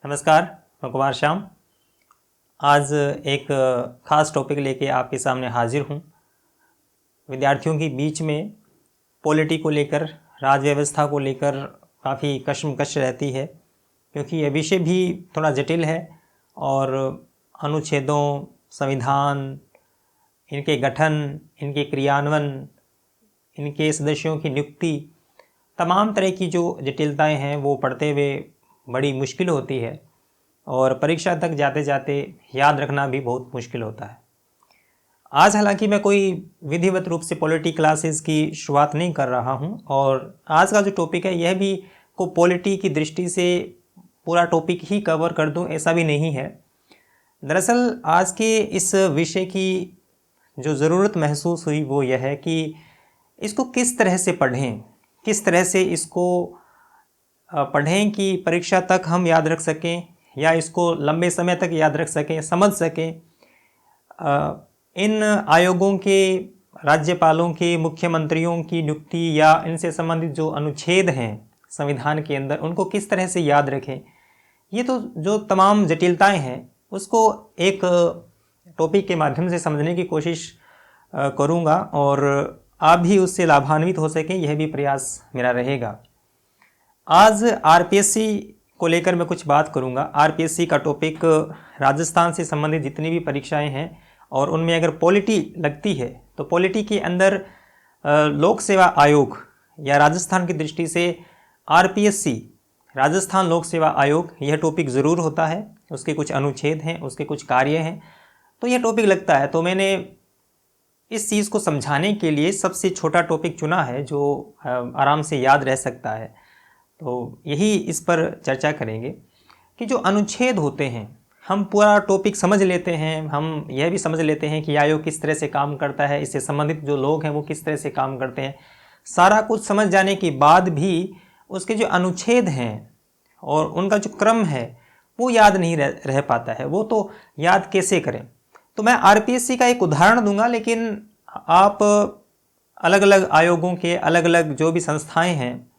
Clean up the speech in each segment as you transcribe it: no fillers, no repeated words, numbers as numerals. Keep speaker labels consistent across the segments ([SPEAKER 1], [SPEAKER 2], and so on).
[SPEAKER 1] नमस्कार, मैं कुमार श्याम। आज एक ख़ास टॉपिक लेके आपके सामने हाजिर हूँ। विद्यार्थियों के बीच में पॉलिटी को लेकर, राज व्यवस्था को लेकर काफ़ी कशमकश रहती है, क्योंकि यह विषय भी थोड़ा जटिल है और अनुच्छेदों, संविधान, इनके गठन, इनके क्रियान्वयन, इनके सदस्यों की नियुक्ति, तमाम तरह की जो जटिलताएं हैं वो पढ़ते हुए बड़ी मुश्किल होती है और परीक्षा तक जाते जाते याद रखना भी बहुत मुश्किल होता है। आज हालांकि मैं कोई विधिवत रूप से पॉलिटी क्लासेस की शुरुआत नहीं कर रहा हूं और आज का जो टॉपिक है यह भी को पॉलिटी की दृष्टि से पूरा टॉपिक ही कवर कर दूं ऐसा भी नहीं है। दरअसल आज के इस विषय की जो ज़रूरत महसूस हुई वो यह है कि इसको किस तरह से पढ़ें, किस तरह से इसको पढ़ें कि परीक्षा तक हम याद रख सकें या इसको लंबे समय तक याद रख सकें, समझ सकें। इन आयोगों के, राज्यपालों के, मुख्यमंत्रियों की नियुक्ति या इनसे संबंधित जो अनुच्छेद हैं संविधान के अंदर, उनको किस तरह से याद रखें, ये तो जो तमाम जटिलताएं हैं उसको एक टॉपिक के माध्यम से समझने की कोशिश करूँगा और आप भी उससे लाभान्वित हो सकें, यह भी प्रयास मेरा रहेगा। आज आरपीएससी को लेकर मैं कुछ बात करूंगा। आरपीएससी का टॉपिक राजस्थान से संबंधित जितनी भी परीक्षाएं हैं और उनमें अगर पॉलिटी लगती है तो पॉलिटी के अंदर लोक सेवा आयोग या राजस्थान की दृष्टि से आरपीएससी, राजस्थान लोक सेवा आयोग, यह टॉपिक ज़रूर होता है। उसके कुछ अनुच्छेद हैं, उसके कुछ कार्य हैं, तो यह टॉपिक लगता है। तो मैंने इस चीज़ को समझाने के लिए सबसे छोटा टॉपिक चुना है जो आराम से याद रह सकता है। तो यही इस पर चर्चा करेंगे कि जो अनुच्छेद होते हैं, हम पूरा टॉपिक समझ लेते हैं, हम यह भी समझ लेते हैं कि आयोग किस तरह से काम करता है, इससे संबंधित जो लोग हैं वो किस तरह से काम करते हैं। सारा कुछ समझ जाने के बाद भी उसके जो अनुच्छेद हैं और उनका जो क्रम है वो याद नहीं रह पाता है। वो तो याद कैसे करें। तो मैं आरपीएससी का एक उदाहरण दूंगा, लेकिन आप अलग अलग आयोगों के अलग अलग जो भी संस्थाएं हैं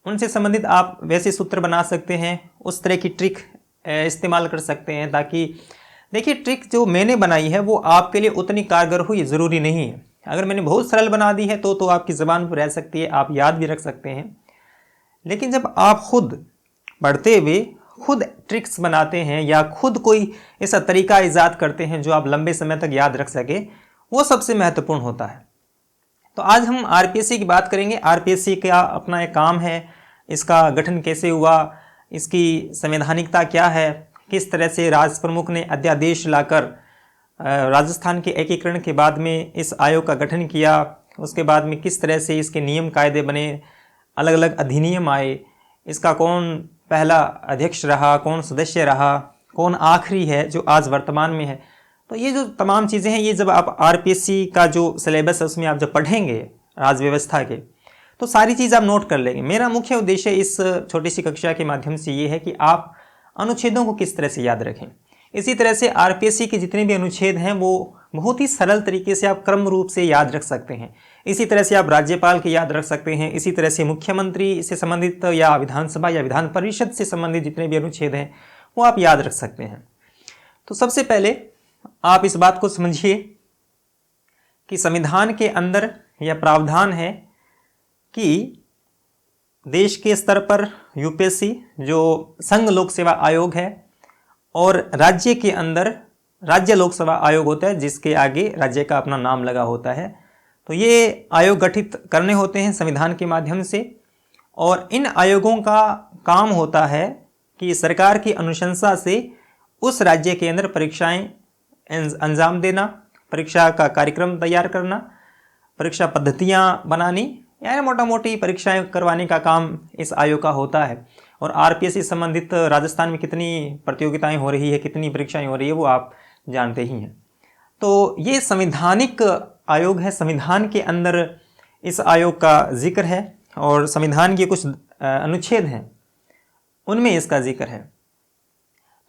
[SPEAKER 1] उनसे संबंधित आप वैसे सूत्र बना सकते हैं, उस तरह की ट्रिक इस्तेमाल कर सकते हैं, ताकि देखिए ट्रिक जो मैंने बनाई है वो आपके लिए उतनी कारगर हो ये ज़रूरी नहीं है। अगर मैंने बहुत सरल बना दी है तो आपकी ज़बान पर रह सकती है, आप याद भी रख सकते हैं। लेकिन जब आप खुद पढ़ते हुए खुद ट्रिक्स बनाते हैं या खुद कोई ऐसा तरीका ईजाद करते हैं जो आप लंबे समय तक याद रख सके, वो सबसे महत्वपूर्ण होता है। तो आज हम आरपीएससी की बात करेंगे। आरपीएससी का अपना एक काम है, इसका गठन कैसे हुआ, इसकी संवैधानिकता क्या है, किस तरह से राज प्रमुख ने अध्यादेश लाकर राजस्थान के एकीकरण के बाद में इस आयोग का गठन किया, उसके बाद में किस तरह से इसके नियम कायदे बने, अलग अलग अधिनियम आए, इसका कौन पहला अध्यक्ष रहा, कौन सदस्य रहा, कौन आखिरी है जो आज वर्तमान में है। तो ये जो तमाम चीज़ें हैं, ये जब आप आरपीएससी का जो सिलेबस है उसमें आप जब पढ़ेंगे राज व्यवस्था के, तो सारी चीज़ आप नोट कर लेंगे। मेरा मुख्य उद्देश्य इस छोटी सी कक्षा के माध्यम से ये है कि आप अनुच्छेदों को किस तरह से याद रखें। इसी तरह से आरपीएससी के जितने भी अनुच्छेद हैं वो बहुत ही सरल तरीके से आप क्रम रूप से याद रख सकते हैं। इसी तरह से आप राज्यपाल के याद रख सकते हैं, इसी तरह से मुख्यमंत्री से संबंधित या विधानसभा या विधान परिषद से संबंधित जितने भी अनुच्छेद हैं वो आप याद रख सकते हैं। तो सबसे पहले आप इस बात को समझिए कि संविधान के अंदर यह प्रावधान है कि देश के स्तर पर यूपीएससी जो संघ लोक सेवा आयोग है और राज्य के अंदर राज्य लोक सेवा आयोग होता है, जिसके आगे राज्य का अपना नाम लगा होता है। तो ये आयोग गठित करने होते हैं संविधान के माध्यम से और इन आयोगों का काम होता है कि सरकार की अनुशंसा से उस राज्य के अंदर परीक्षाएं अंजाम देना, परीक्षा का कार्यक्रम तैयार करना, परीक्षा पद्धतियां बनानी, यानी मोटा मोटी परीक्षाएं करवाने का काम इस आयोग का होता है। और आरपीएससी संबंधित राजस्थान में कितनी प्रतियोगिताएं हो रही है, कितनी परीक्षाएं हो रही है, वो आप जानते ही हैं। तो ये संवैधानिक आयोग है, संविधान के अंदर इस आयोग का जिक्र है और संविधान के कुछ अनुच्छेद हैं उनमें इसका जिक्र है।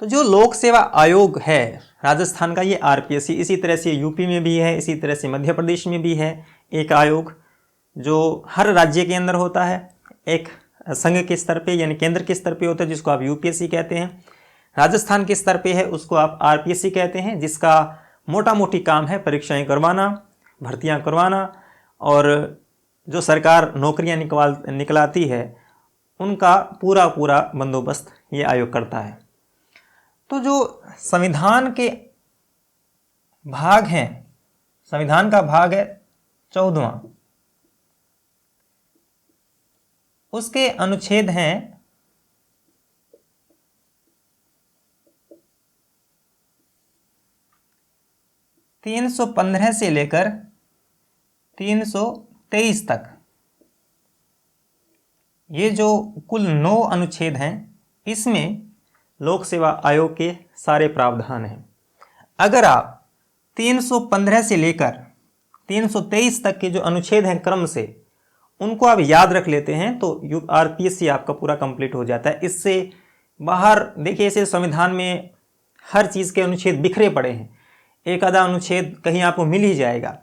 [SPEAKER 1] तो जो लोक सेवा आयोग है राजस्थान का, ये आरपीएससी, इसी तरह से यूपी में भी है, इसी तरह से मध्य प्रदेश में भी है एक आयोग जो हर राज्य के अंदर होता है। एक संघ के स्तर पे यानी केंद्र के स्तर पे होता है, जिसको आप यूपीएससी कहते हैं। राजस्थान के स्तर पे है, उसको आप आरपीएससी कहते हैं, जिसका मोटा मोटी काम है परीक्षाएं करवाना, भर्तियां करवाना, और जो सरकार नौकरियां निकलाती है उनका पूरा पूरा बंदोबस्त ये आयोग करता है। तो जो संविधान के भाग हैं, संविधान का भाग है 14वां, उसके अनुच्छेद हैं 315 से लेकर 323 तक। ये जो कुल 9 अनुच्छेद हैं, इसमें लोक सेवा आयोग के सारे प्रावधान हैं। अगर आप 315 से लेकर 323 तक के जो अनुच्छेद हैं क्रम से, उनको आप याद रख लेते हैं तो आरपीएससी आपका पूरा कंप्लीट हो जाता है। इससे बाहर देखिए, इसे संविधान में हर चीज़ के अनुच्छेद बिखरे पड़े हैं, एक आधा अनुच्छेद कहीं आपको मिल ही जाएगा।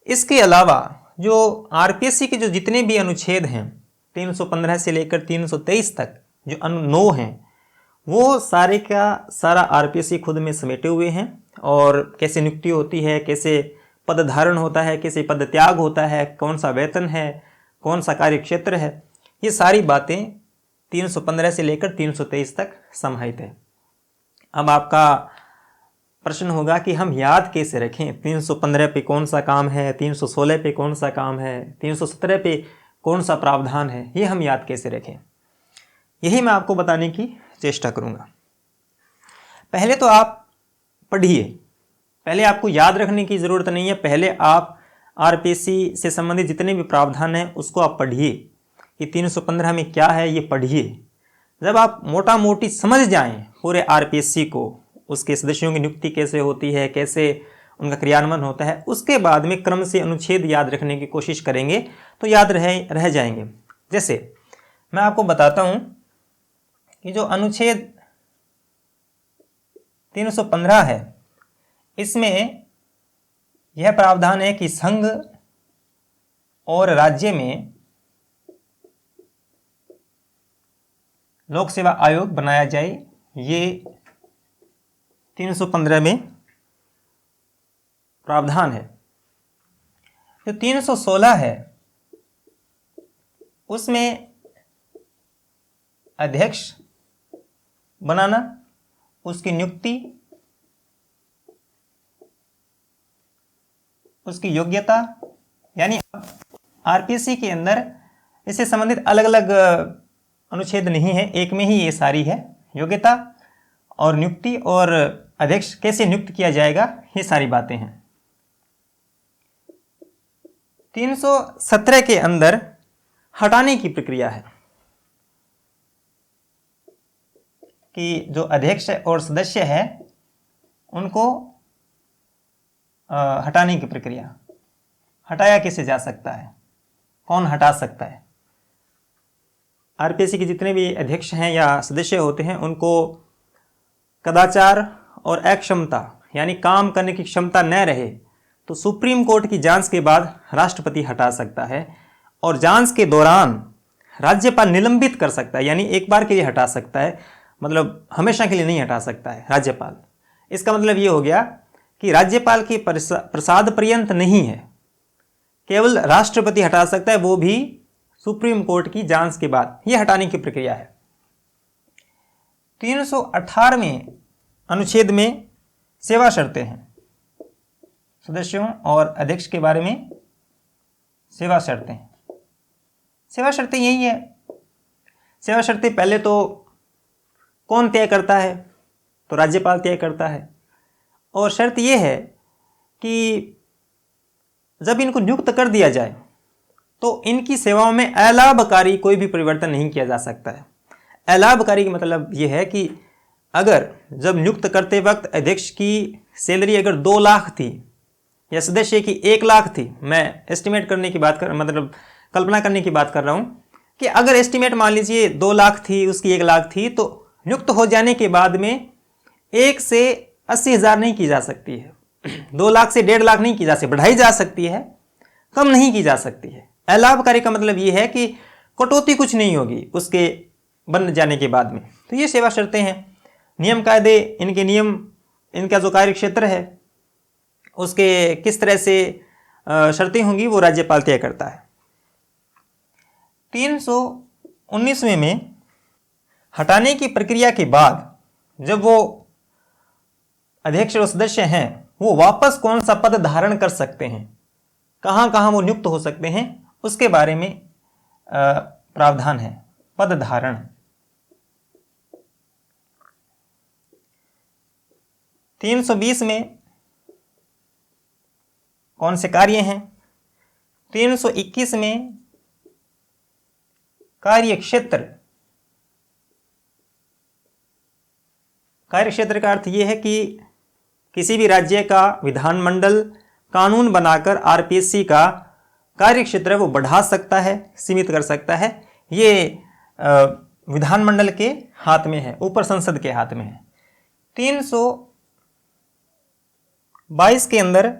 [SPEAKER 1] इसके अलावा जो आरपीएससी के जो जितने भी अनुच्छेद हैं 315 से लेकर 323 तक, जो 9 हैं, वो सारे का सारा आरपीएससी खुद में समेटे हुए हैं। और कैसे नियुक्ति होती है, कैसे पद धारण होता है, कैसे पद त्याग होता है, कौन सा वेतन है, कौन सा कार्य क्षेत्र है, ये सारी बातें 315 से लेकर 323 तक समाहित है। अब आपका प्रश्न होगा कि हम याद कैसे रखें, 315 पे कौन सा काम है, 316 पे कौन सा काम है, 317 पे कौन सा प्रावधान है, ये हम याद कैसे रखें, यही मैं आपको बताने की चेष्टा करूँगा। पहले तो आप पढ़िए, पहले आपको याद रखने की ज़रूरत नहीं है, पहले आप आरपीएससी से संबंधित जितने भी प्रावधान हैं उसको आप पढ़िए कि 315 में क्या है, ये पढ़िए। जब आप मोटा मोटी समझ जाएं पूरे आरपीएससी को, उसके सदस्यों की नियुक्ति कैसे होती है, कैसे उनका क्रियान्वयन होता है, उसके बाद में क्रम से अनुच्छेद याद रखने की कोशिश करेंगे तो याद रह जाएंगे। जैसे मैं आपको बताता हूँ कि जो अनुच्छेद 315 है, इसमें यह प्रावधान है कि संघ और राज्य में लोक सेवा आयोग बनाया जाए। ये 315 में प्रावधान है। जो 316 है उसमें अध्यक्ष बनाना, उसकी नियुक्ति, उसकी योग्यता, यानी आरपीएससी के अंदर इससे संबंधित अलग अलग अनुच्छेद नहीं है, एक में ही ये सारी है। योग्यता और नियुक्ति और अध्यक्ष कैसे नियुक्त किया जाएगा, ये सारी बातें हैं। 317 के अंदर हटाने की प्रक्रिया है कि जो अध्यक्ष और सदस्य है उनको हटाने की प्रक्रिया। हटाया कैसे जा सकता है, कौन हटा सकता है। आरपीएससी के जितने भी अध्यक्ष हैं या सदस्य होते हैं उनको कदाचार और अक्षमता यानी काम करने की क्षमता न रहे तो सुप्रीम कोर्ट की जांच के बाद राष्ट्रपति हटा सकता है, और जांच के दौरान राज्यपाल निलंबित कर सकता है, यानी एक बार के लिए हटा सकता है, मतलब हमेशा के लिए नहीं हटा सकता है राज्यपाल। इसका मतलब ये हो गया कि राज्यपाल की प्रसाद पर्यंत नहीं है, केवल राष्ट्रपति हटा सकता है, वो भी सुप्रीम कोर्ट की जांच के बाद। यह हटाने की प्रक्रिया है। 318वें अनुच्छेद में सेवा शर्तें हैं, सदस्यों और अध्यक्ष के बारे में सेवा शर्तें। सेवा शर्तें यही है। सेवा शर्तें पहले तो कौन तय करता है, तो राज्यपाल तय करता है, और शर्त यह है कि जब इनको नियुक्त कर दिया जाए तो इनकी सेवाओं में अलाभकारी कोई भी परिवर्तन नहीं किया जा सकता है। अलाभकारी का मतलब यह है कि अगर जब नियुक्त करते वक्त अध्यक्ष की सैलरी अगर 2 लाख थी या सदस्य की 1 लाख थी, मैं एस्टिमेट करने की बात कर मतलब कल्पना करने की बात कर रहा हूँ कि अगर एस्टिमेट मान लीजिए 2 लाख थी, उसकी 1 लाख थी, तो नियुक्त हो जाने के बाद में 1 से 80,000 नहीं की जा सकती है, 2 लाख से 1.5 लाख नहीं की जा सकती, बढ़ाई जा सकती है, कम नहीं की जा सकती है। अलाभकारी का मतलब ये है कि कटौती कुछ नहीं होगी उसके बन जाने के बाद में। तो ये सेवा शर्तें हैं। नियम कायदे, इनके नियम, इनका जो कार्य क्षेत्र है उसके किस तरह से शर्तें होंगी वो राज्यपाल तय करता है। 319वें में हटाने की प्रक्रिया के बाद जब वो अध्यक्ष और सदस्य हैं वो वापस कौन सा पद धारण कर सकते हैं, कहाँ कहाँ वो नियुक्त हो सकते हैं, उसके बारे में प्रावधान है। पद धारण 320 में कौन से कार्य हैं, 321 में कार्य क्षेत्र। कार्य क्षेत्र का अर्थ यह है कि किसी भी राज्य का विधानमंडल कानून बनाकर आरपीएससी का कार्य क्षेत्र वो बढ़ा सकता है, सीमित कर सकता है। ये विधानमंडल के हाथ में है, ऊपर संसद के हाथ में है। 322 के अंदर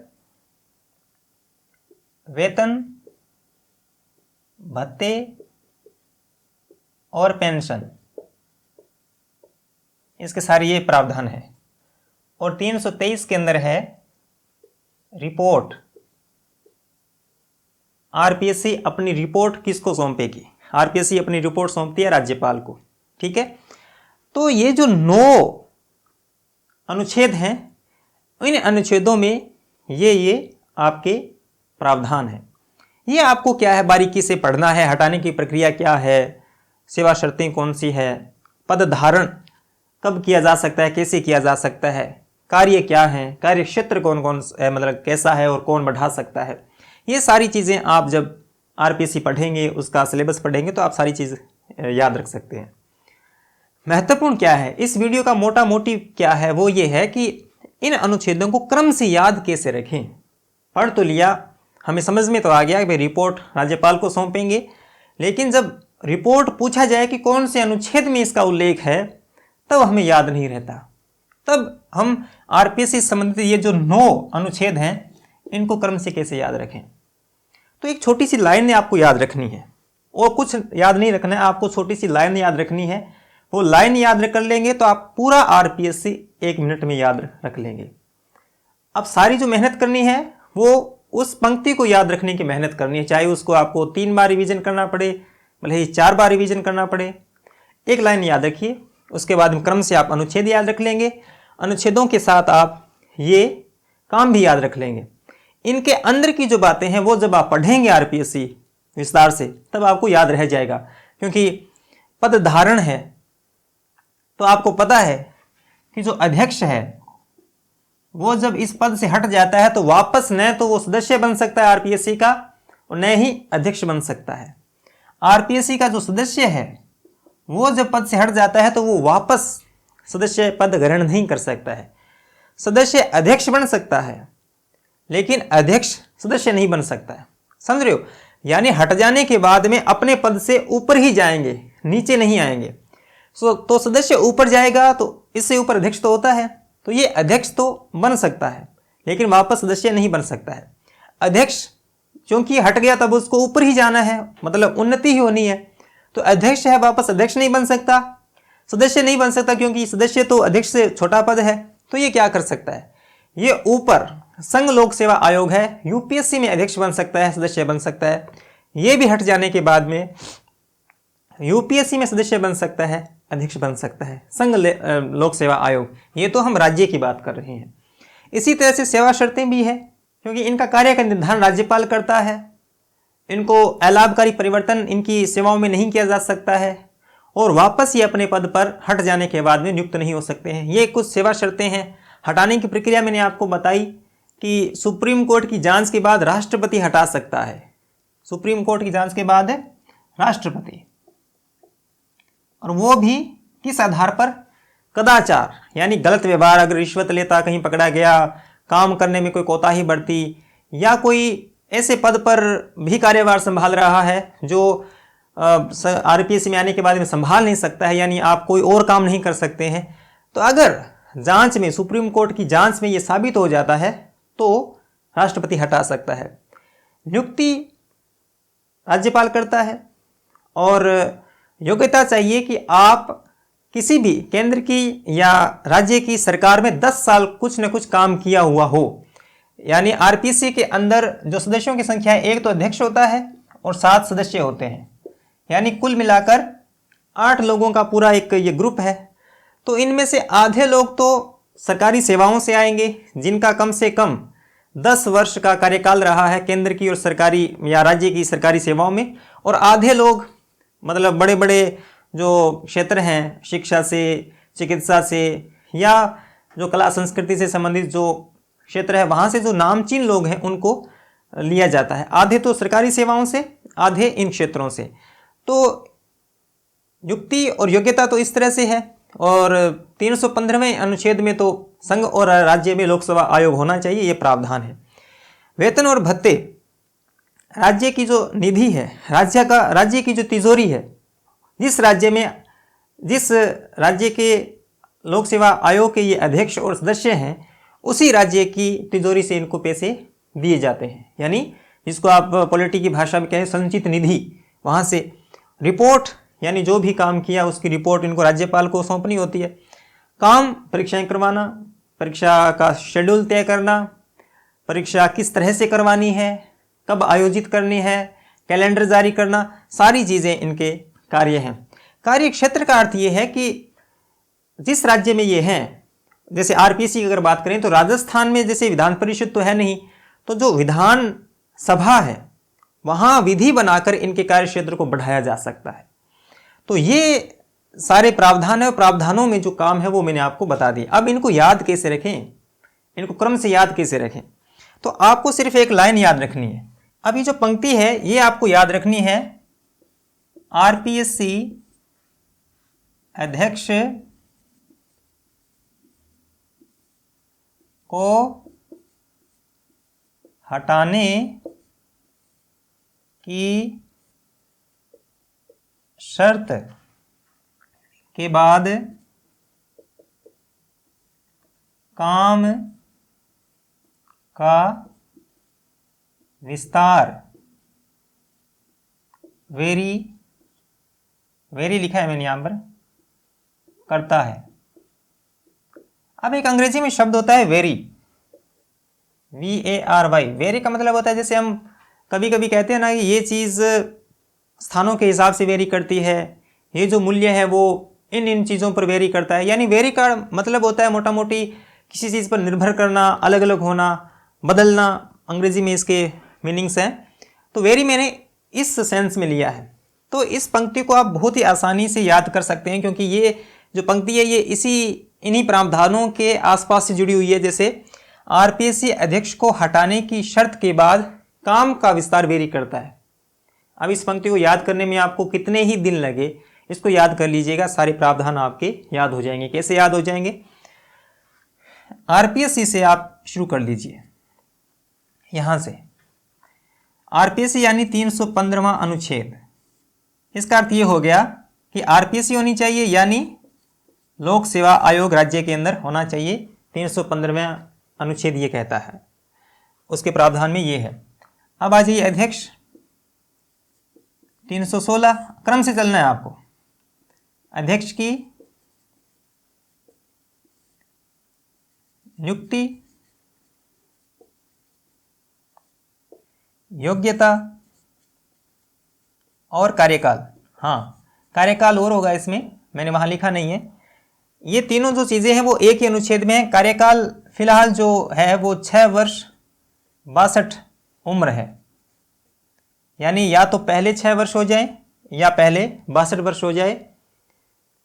[SPEAKER 1] वेतन, भत्ते और पेंशन, इसके सारे ये प्रावधान है। और 323 के अंदर है रिपोर्ट। आरपीएससी अपनी रिपोर्ट किसको सौंपेगी? आरपीएससी अपनी रिपोर्ट सौंपती है राज्यपाल को। ठीक है, तो ये जो 9 अनुच्छेद हैं, इन अनुच्छेदों में ये आपके प्रावधान है। ये आपको क्या है बारीकी से पढ़ना है। हटाने की प्रक्रिया क्या है, सेवा शर्तें कौन सी है, पद धारण कब किया जा सकता है, कैसे किया जा सकता है, कार्य क्या है, कार्य क्षेत्र कौन कौन मतलब कैसा है और कौन बढ़ा सकता है। ये सारी चीज़ें आप जब आरपीएससी पढ़ेंगे, उसका सिलेबस पढ़ेंगे तो आप सारी चीज़ याद रख सकते हैं। महत्वपूर्ण क्या है, इस वीडियो का मोटा मोटिव क्या है, वो ये है कि इन अनुच्छेदों को क्रम से याद कैसे रखें। पढ़ तो लिया, हमें समझ में तो आ गया कि भाई रिपोर्ट राज्यपाल को सौंपेंगे, लेकिन जब रिपोर्ट पूछा जाए कि कौन से अनुच्छेद में इसका उल्लेख है तब हमें याद नहीं रहता। तब हम आरपीएससी संबंधित ये जो 9 अनुच्छेद हैं इनको क्रम से कैसे याद रखें। तो एक छोटी सी लाइन आपको याद रखनी है और कुछ याद नहीं रखना है, आपको छोटी सी लाइन याद रखनी है। वो लाइन याद कर लेंगे तो आप पूरा आरपीएससी 1 मिनट में याद रख लेंगे। अब सारी जो मेहनत करनी है वो उस पंक्ति को याद रखने की मेहनत करनी है, चाहे उसको आपको 3 बार रिवीजन करना पड़े, भले ही 4 बार रिवीजन करना पड़े। एक लाइन याद रखिए, उसके बाद क्रम से आप अनुच्छेद याद रख लेंगे। अनुच्छेदों के साथ आप ये काम भी याद रख लेंगे। इनके अंदर की जो बातें हैं वो जब आप पढ़ेंगे आरपीएससी विस्तार से तब आपको याद रह जाएगा, क्योंकि पद धारण है तो आपको पता है कि जो अध्यक्ष है वो जब इस पद से हट जाता है तो वापस न तो वो सदस्य बन सकता है आरपीएससी का और न ही अध्यक्ष बन सकता है। आरपीएससी का जो सदस्य है वो जब पद से हट जाता है तो वो वापस सदस्य पद ग्रहण नहीं कर सकता है। सदस्य अध्यक्ष बन सकता है लेकिन अध्यक्ष सदस्य नहीं बन सकता है। समझ रहे हो? यानी हट जाने के बाद में अपने पद से ऊपर ही जाएंगे, नीचे नहीं आएंगे। तो सदस्य ऊपर जाएगा तो इससे ऊपर अध्यक्ष तो होता है, तो ये अध्यक्ष तो बन सकता है लेकिन वापस सदस्य नहीं बन सकता है। अध्यक्ष क्योंकि हट गया तब उसको ऊपर ही जाना है, मतलब उन्नति ही होनी है। तो अध्यक्ष है वापस अध्यक्ष नहीं बन सकता, सदस्य नहीं बन सकता क्योंकि सदस्य तो अध्यक्ष से छोटा पद है। तो ये क्या कर सकता है, ये ऊपर संघ लोक सेवा आयोग है, यूपीएससी में अध्यक्ष बन सकता है, सदस्य बन सकता है। ये भी हट जाने के बाद में यूपीएससी में सदस्य बन सकता है, अध्यक्ष बन सकता है, संघ लोक सेवा आयोग। ये तो हम राज्य की बात कर रहे हैं। इसी तरह से सेवा शर्तें भी है, क्योंकि इनका कार्य का निर्धारण राज्यपाल करता है। इनको अलाभकारी परिवर्तन इनकी सेवाओं में नहीं किया जा सकता है और वापस ये अपने पद पर हट जाने के बाद में नियुक्त नहीं हो सकते हैं। ये कुछ सेवा शर्तें हैं। हटाने की प्रक्रिया मैंने आपको बताई कि सुप्रीम कोर्ट की जांच के बाद राष्ट्रपति हटा सकता है। सुप्रीम कोर्ट की जांच के बाद राष्ट्रपति, और वो भी किस आधार पर? कदाचार, यानी गलत व्यवहार, अगर रिश्वत लेता कहीं पकड़ा गया, काम करने में कोई कोताही बरती, या कोई ऐसे पद पर भी कार्यभार संभाल रहा है जो आरपीएससी में आने के बाद में संभाल नहीं सकता है, यानी आप कोई और काम नहीं कर सकते हैं। तो अगर जांच में, सुप्रीम कोर्ट की जांच में ये साबित हो जाता है तो राष्ट्रपति हटा सकता है। नियुक्ति राज्यपाल करता है और योग्यता चाहिए कि आप किसी भी केंद्र की या राज्य की सरकार में 10 साल कुछ न कुछ काम किया हुआ हो। यानी आरपीसी के अंदर जो सदस्यों की संख्या है, एक तो अध्यक्ष होता है और 7 सदस्य होते हैं, यानी कुल मिलाकर 8 लोगों का पूरा एक ये ग्रुप है। तो इनमें से आधे लोग तो सरकारी सेवाओं से आएंगे, जिनका कम से कम 10 वर्ष का कार्यकाल रहा है केंद्र की और सरकारी या राज्य की सरकारी सेवाओं में, और आधे लोग मतलब बड़े बड़े जो क्षेत्र हैं, शिक्षा से, चिकित्सा से या जो कला संस्कृति से संबंधित जो क्षेत्र है वहाँ से जो नामचीन लोग हैं उनको लिया जाता है। आधे तो सरकारी सेवाओं से, आधे इन क्षेत्रों से। तो युक्ति और योग्यता तो इस तरह से है। और 315वें अनुच्छेद में तो संघ और राज्य में लोकसभा आयोग होना चाहिए, ये प्रावधान है। वेतन और भत्ते, राज्य की जो निधि है, राज्य की जो तिजोरी है, जिस राज्य के लोक सेवा आयोग के ये अध्यक्ष और सदस्य हैं, उसी राज्य की तिजोरी से इनको पैसे दिए जाते हैं। यानी जिसको आप पॉलिटी की भाषा में कहें संचित निधि, वहाँ से रिपोर्ट, यानी जो भी काम किया उसकी रिपोर्ट इनको राज्यपाल को सौंपनी होती है। काम, परीक्षाएं करवाना, परीक्षा का शेड्यूल तय करना, परीक्षा किस तरह से करवानी है, कब आयोजित करनी है, कैलेंडर जारी करना, सारी चीज़ें इनके कार्य हैं। कार्य क्षेत्र का अर्थ ये है कि जिस राज्य में ये हैं, जैसे आरपीसी की अगर बात करें तो राजस्थान में जैसे विधान परिषद तो है नहीं, तो जो विधान सभा है वहाँ विधि बनाकर इनके कार्य क्षेत्र को बढ़ाया जा सकता है। तो ये सारे प्रावधान है, और प्रावधानों में जो काम है वो मैंने आपको बता दिया। अब इनको याद कैसे रखें, इनको क्रम से याद कैसे रखें, तो आपको सिर्फ एक लाइन याद रखनी है। अब ये जो पंक्ति है ये आपको याद रखनी है, आरपीएससी अध्यक्ष को हटाने की शर्त के बाद काम का विस्तार, वेरी लिखा है मैंने यहाँ पर, करता है। अब एक अंग्रेजी में शब्द होता है वेरी, VARY। वेरी का मतलब होता है, जैसे हम कभी कभी कहते हैं ना कि ये चीज़ स्थानों के हिसाब से वेरी करती है, ये जो मूल्य है वो इन चीज़ों पर वेरी करता है। यानी वेरी का मतलब होता है मोटा मोटी किसी चीज़ पर निर्भर करना, अलग अलग होना, बदलना, अंग्रेजी में इसके मीनिंग्स हैं। तो वेरी मैंने इस सेंस में लिया है। तो इस पंक्ति को आप बहुत ही आसानी से याद कर सकते हैं, क्योंकि ये जो पंक्ति है ये इन्हीं प्रावधानों के आसपास से जुड़ी हुई है। जैसे आरपीएससी अध्यक्ष को हटाने की शर्त के बाद काम का विस्तार वेरी करता है। अब इस पंक्ति को याद करने में आपको कितने ही दिन लगे, इसको याद कर लीजिएगा, सारे प्रावधान आपके याद हो जाएंगे। कैसे याद हो जाएंगे, आरपीएससी से आप शुरू कर लीजिए। यहां से आरपीएससी यानी 315वां अनुच्छेद, इसका अर्थ ये हो गया कि आरपीएससी होनी चाहिए, यानी लोक सेवा आयोग राज्य के अंदर होना चाहिए। 315वां अनुच्छेद ये कहता है, उसके प्रावधान में ये है। अब आ जाइए अध्यक्ष, 316, क्रम से चलना है आपको। अध्यक्ष की नियुक्ति, योग्यता और कार्यकाल। हाँ, कार्यकाल और होगा इसमें, मैंने वहाँ लिखा नहीं है। ये तीनों जो चीज़ें हैं वो एक ही अनुच्छेद में है। कार्यकाल फिलहाल जो है वो 6 वर्ष 62 उम्र है, यानी या तो पहले 6 वर्ष हो जाए या पहले 62 वर्ष हो जाए,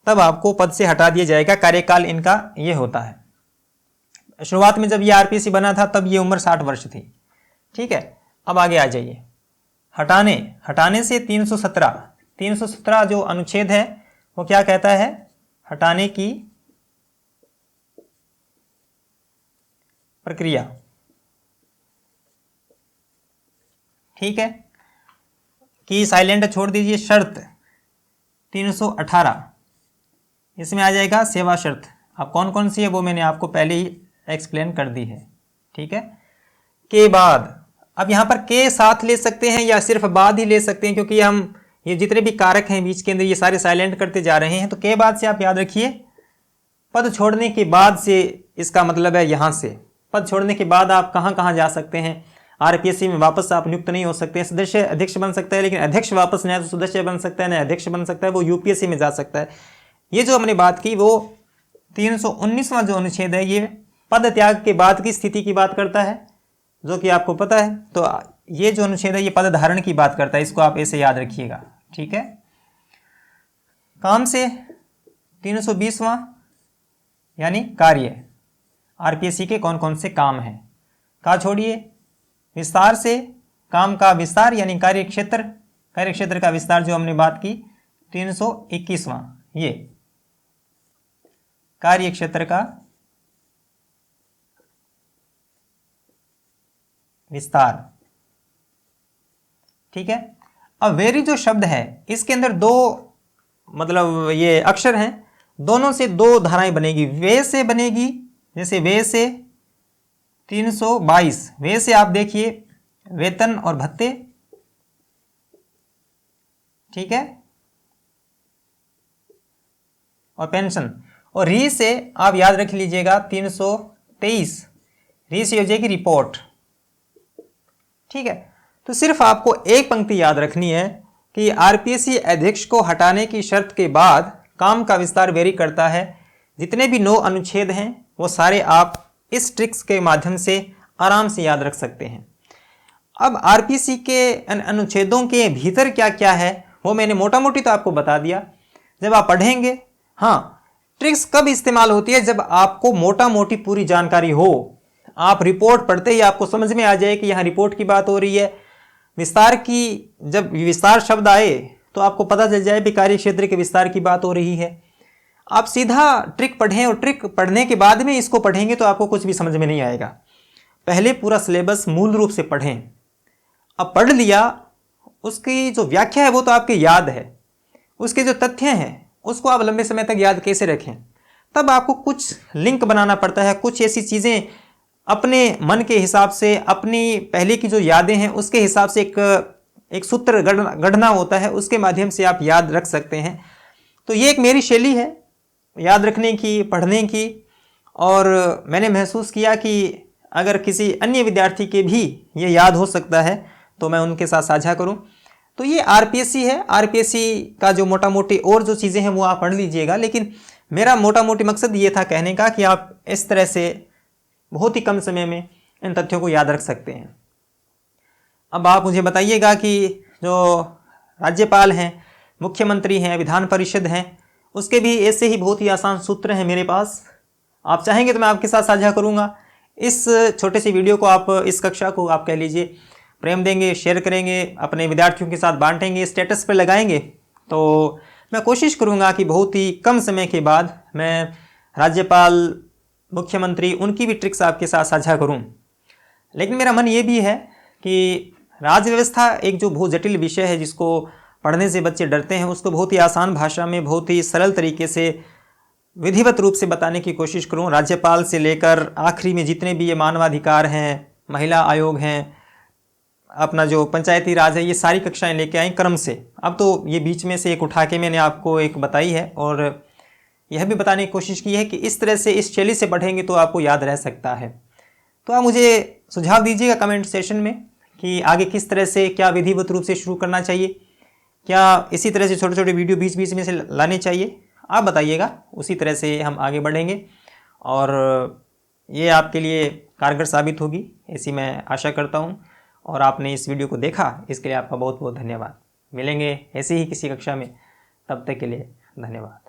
[SPEAKER 1] तब आपको पद से हटा दिया जाएगा। कार्यकाल इनका ये होता है। शुरुआत में जब ये आरपीएससी बना था तब ये उम्र 60 वर्ष थी। ठीक है, अब आगे आ जाइए। हटाने से 317 जो अनुच्छेद है वो क्या कहता है, हटाने की प्रक्रिया। ठीक है, की साइलेंट छोड़ दीजिए। शर्त 318, इसमें आ जाएगा सेवा शर्त। अब कौन कौन सी है वो मैंने आपको पहले ही एक्सप्लेन कर दी है। ठीक है, के बाद, अब यहाँ पर के साथ ले सकते हैं या सिर्फ बाद ही ले सकते हैं, क्योंकि हम ये जितने भी कारक हैं बीच के अंदर ये सारे साइलेंट करते जा रहे हैं। तो के बाद से आप याद रखिए, पद छोड़ने के बाद से इसका मतलब है यहाँ से पद छोड़ने के बाद आप कहाँ कहाँ जा सकते हैं। आरपीएससी में वापस आप नियुक्त नहीं हो सकते हैं। सदस्य अध्यक्ष बन सकता है, लेकिन अध्यक्ष वापस न तो सदस्य बन सकता है न अध्यक्ष बन सकता है, वो यूपीएससी में जा सकता है। ये जो हमने बात की वो 319वां जो अनुच्छेद है ये पद त्याग के बाद की स्थिति की बात करता है, जो कि आपको पता है। तो ये जो अनुच्छेद है ये पद धारण की बात करता है, इसको आप ऐसे याद रखिएगा, ठीक है। काम से 320वां यानी कार्य, आरपीएससी के कौन कौन से काम हैं। का छोड़िए, विस्तार से काम का विस्तार यानी कार्यक्षेत्र का विस्तार जो हमने बात की 321वां, ये कार्यक्षेत्र का विस्तार, ठीक है। अब वेरी जो शब्द है इसके अंदर दो मतलब ये अक्षर हैं, दोनों से दो धाराएं बनेगी। वे से बनेगी, जैसे वे से 322, वे से आप देखिए वेतन और भत्ते, ठीक है, और पेंशन। और री से आप याद रख लीजिएगा 323, री से हो जाएगी रिपोर्ट, ठीक है। तो सिर्फ आपको एक पंक्ति याद रखनी है कि आरपीएससी अध्यक्ष को हटाने की शर्त के बाद काम का विस्तार वेरी करता है। जितने भी 9 अनुच्छेद हैं वो सारे आप इस ट्रिक्स के माध्यम से आराम से याद रख सकते हैं। अब आरपीएससी के अनुच्छेदों के भीतर क्या क्या है वो मैंने मोटा मोटी तो आपको बता दिया। जब आप पढ़ेंगे, हाँ, ट्रिक्स कब इस्तेमाल होती है, जब आपको मोटा मोटी पूरी जानकारी हो। आप रिपोर्ट पढ़ते ही आपको समझ में आ जाए कि यहाँ रिपोर्ट की बात हो रही है। विस्तार की जब विस्तार शब्द आए तो आपको पता चल जाए कि कार्य क्षेत्र के विस्तार की बात हो रही है। आप सीधा ट्रिक पढ़ें और ट्रिक पढ़ने के बाद में इसको पढ़ेंगे तो आपको कुछ भी समझ में नहीं आएगा। पहले पूरा सिलेबस मूल रूप से पढ़ें। अब पढ़ लिया, उसकी जो व्याख्या है वो तो आपके याद है, उसके जो तथ्य हैं उसको आप लंबे समय तक याद कैसे रखें। तब आपको कुछ लिंक बनाना पड़ता है, कुछ ऐसी चीज़ें अपने मन के हिसाब से, अपनी पहले की जो यादें हैं उसके हिसाब से एक सूत्र गढ़ना होता है, उसके माध्यम से आप याद रख सकते हैं। तो ये एक मेरी शैली है याद रखने की, पढ़ने की। और मैंने महसूस किया कि अगर किसी अन्य विद्यार्थी के भी ये याद हो सकता है तो मैं उनके साथ साझा करूं। तो ये आरपीएससी है, आरपीएससी का जो मोटा मोटी और जो चीज़ें हैं वो आप पढ़ लीजिएगा। लेकिन मेरा मोटा मोटी मकसद ये था कहने का कि आप इस तरह से बहुत ही कम समय में इन तथ्यों को याद रख सकते हैं। अब आप मुझे बताइएगा कि जो राज्यपाल हैं, मुख्यमंत्री हैं, विधान परिषद हैं, उसके भी ऐसे ही बहुत ही आसान सूत्र हैं मेरे पास। आप चाहेंगे तो मैं आपके साथ साझा करूंगा। इस छोटे सी वीडियो को आप, इस कक्षा को आप कह लीजिए प्रेम देंगे, शेयर करेंगे, अपने विद्यार्थियों के साथ बांटेंगे, स्टेटस पर लगाएंगे, तो मैं कोशिश करूंगा कि बहुत ही कम समय के बाद मैं राज्यपाल, मुख्यमंत्री, उनकी भी ट्रिक्स आपके साथ साझा करूं। लेकिन मेरा मन ये भी है कि राज्य व्यवस्था एक जो बहुत जटिल विषय है जिसको पढ़ने से बच्चे डरते हैं, उसको बहुत ही आसान भाषा में, बहुत ही सरल तरीके से, विधिवत रूप से बताने की कोशिश करूं। राज्यपाल से लेकर आखिरी में जितने भी ये मानवाधिकार हैं, महिला आयोग हैं, अपना जो पंचायती राज है, ये सारी कक्षाएं लेके आई क्रम से। अब तो ये बीच में से एक उठा के मैंने आपको एक बताई है और यह भी बताने की कोशिश की है कि इस तरह से, इस शैली से पढ़ेंगे तो आपको याद रह सकता है। तो आप मुझे सुझाव दीजिएगा कमेंट सेशन में कि आगे किस तरह से, क्या विधिवत रूप से शुरू करना चाहिए, क्या इसी तरह से छोटे छोटे वीडियो बीच बीच में से लाने चाहिए, आप बताइएगा। उसी तरह से हम आगे बढ़ेंगे और ये आपके लिए कारगर साबित होगी, ऐसी मैं आशा करता हूँ। और आपने इस वीडियो को देखा, इसके लिए आपका बहुत बहुत धन्यवाद। मिलेंगे ऐसे ही किसी कक्षा में, तब तक के लिए धन्यवाद।